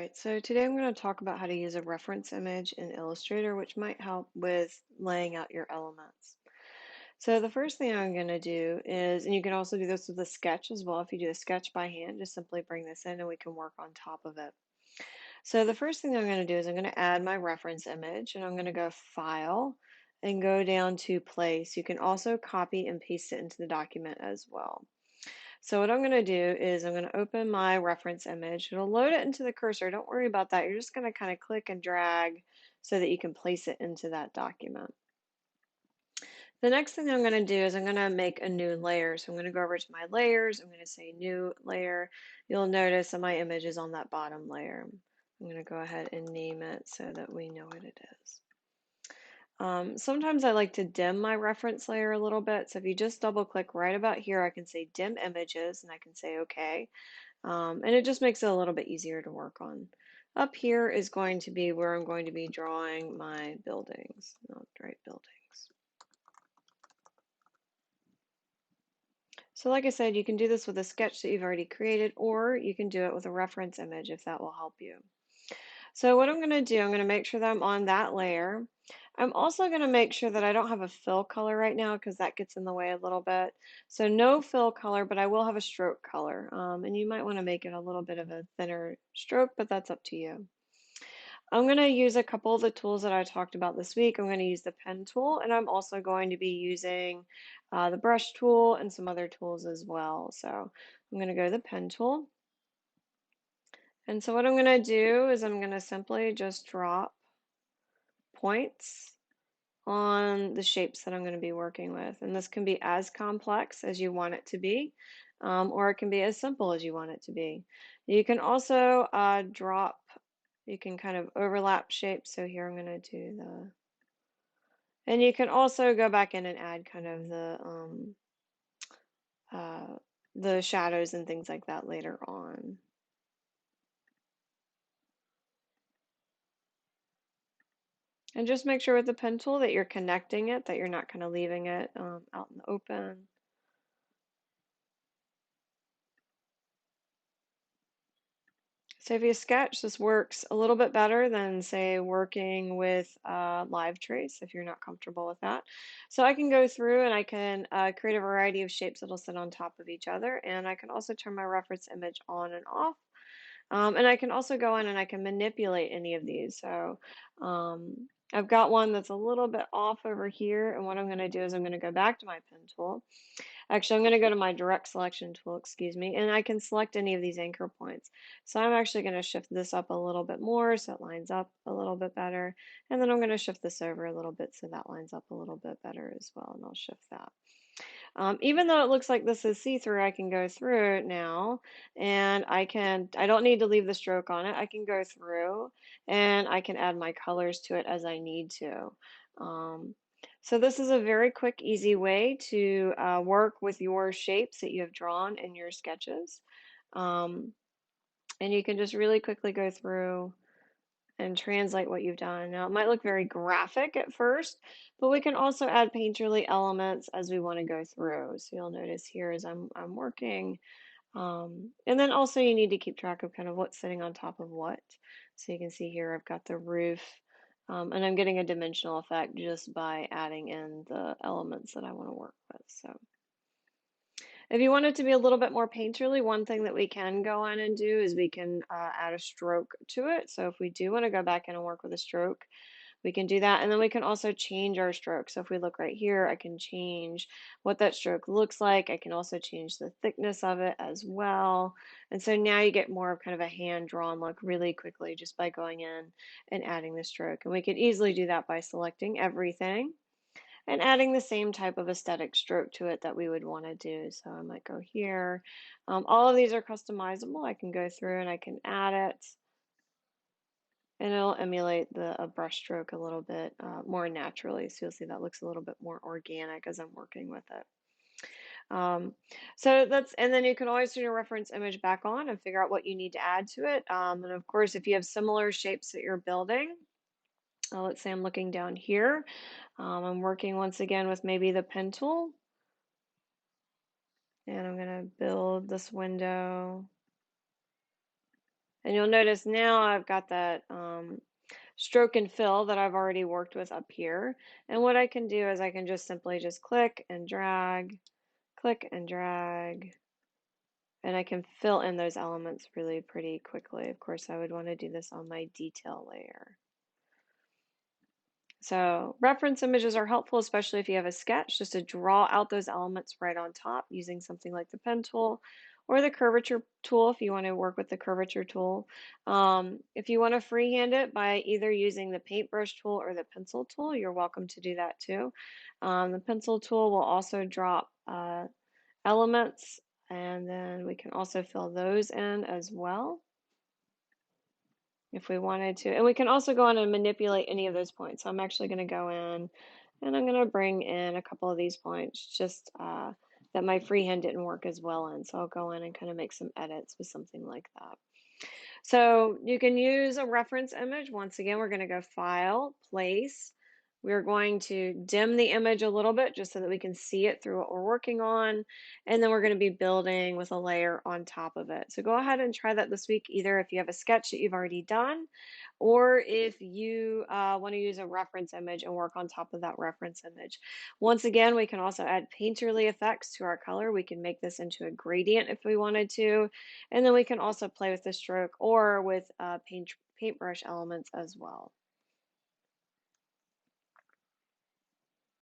right, so today I'm going to talk about how to use a reference image in Illustrator, which might help with laying out your elements. So the first thing I'm going to do is, and you can also do this with a sketch as well. If you do a sketch by hand, just simply bring this in and we can work on top of it. So the first thing I'm going to do is I'm going to add my reference image and I'm going to go File and go down to Place. You can also copy and paste it into the document as well. So what I'm going to do is I'm going to open my reference image. It'll load it into the cursor. Don't worry about that. You're just going to kind of click and drag so that you can place it into that document. The next thing I'm going to do is I'm going to make a new layer. So I'm going to go over to my layers. I'm going to say new layer. You'll notice that my image is on that bottom layer. I'm going to go ahead and name it so that we know what it is. Sometimes I like to dim my reference layer a little bit. So if you just double click right about here, I can say dim images and I can say okay. And it just makes it a little bit easier to work on. Up here is going to be where I'm going to be drawing my buildings. Not right buildings. So like I said, you can do this with a sketch that you've already created, or you can do it with a reference image if that will help you. So what I'm going to do, I'm going to make sure that I'm on that layer. I'm also going to make sure that I don't have a fill color right now because that gets in the way a little bit. So no fill color, but I will have a stroke color. And you might want to make it a little bit of a thinner stroke, but that's up to you. I'm going to use a couple of the tools that I talked about this week. I'm going to use the pen tool, and I'm also going to be using the brush tool and some other tools as well. So I'm going to go to the pen tool. And so what I'm going to do is I'm going to simply just drop points on the shapes that I'm going to be working with. And this can be as complex as you want it to be, or it can be as simple as you want it to be. You can also you can kind of overlap shapes. So here I'm going to do and you can also go back in and add kind of the shadows and things like that later on. And just make sure with the pen tool that you're connecting it, that you're not kind of leaving it out in the open. So if you sketch, this works a little bit better than, say, working with Live Trace if you're not comfortable with that. So I can go through and I can create a variety of shapes that'll sit on top of each other, and I can also turn my reference image on and off. And I can also go in and I can manipulate any of these. So I've got one that's a little bit off over here, and what I'm going to do is I'm going to go back to my pen tool. Actually, I'm going to go to my direct selection tool, excuse me, and I can select any of these anchor points. So I'm actually going to shift this up a little bit more so it lines up a little bit better. And then I'm going to shift this over a little bit so that lines up a little bit better as well, and I'll shift that. Even though it looks like this is see-through, I can go through it now and I don't need to leave the stroke on it. I can go through and I can add my colors to it as I need to. Um, so this is a very quick, easy way to work with your shapes that you have drawn in your sketches. Um, and you can just really quickly go through and translate what you've done. Now, it might look very graphic at first, but we can also add painterly elements as we want to go through. So you'll notice here as I'm working, and then also you need to keep track of kind of what's sitting on top of what. So you can see here I've got the roof, and I'm getting a dimensional effect just by adding in the elements that I want to work with. So. If you want it to be a little bit more painterly, one thing that we can go on and do is we can add a stroke to it. So if we do want to go back in and work with a stroke, we can do that. And then we can also change our stroke. So if we look right here, I can change what that stroke looks like. I can also change the thickness of it as well. And so now you get more of kind of a hand-drawn look really quickly just by going in and adding the stroke. And we could easily do that by selecting everything and adding the same type of aesthetic stroke to it that we would want to do. So I might go here. All of these are customizable. I can go through and I can add it, and it'll emulate the brush stroke a little bit more naturally. So you'll see that looks a little bit more organic as I'm working with it. And then you can always turn your reference image back on and figure out what you need to add to it. And of course, if you have similar shapes that you're building, let's say I'm looking down here. I'm working once again with maybe the pen tool. And I'm going to build this window. And you'll notice now I've got that stroke and fill that I've already worked with up here. And what I can do is I can just simply just click and drag, and I can fill in those elements really pretty quickly. Of course, I would want to do this on my detail layer. So reference images are helpful, especially if you have a sketch, just to draw out those elements right on top using something like the pen tool or the curvature tool if you want to work with the curvature tool. If you want to freehand it by either using the paintbrush tool or the pencil tool, you're welcome to do that too. The pencil tool will also drop elements, and then we can also fill those in as well if we wanted to. And we can also go in and manipulate any of those points. So I'm actually going to go in and I'm going to bring in a couple of these points just that my freehand didn't work as well in. So I'll go in and kind of make some edits with something like that. So you can use a reference image. Once again, we're going to go File, Place. We're going to dim the image a little bit just so that we can see it through what we're working on. And then we're going to be building with a layer on top of it. So go ahead and try that this week, either if you have a sketch that you've already done, or if you want to use a reference image and work on top of that reference image. Once again, we can also add painterly effects to our color. We can make this into a gradient if we wanted to. And then we can also play with the stroke or with paintbrush elements as well.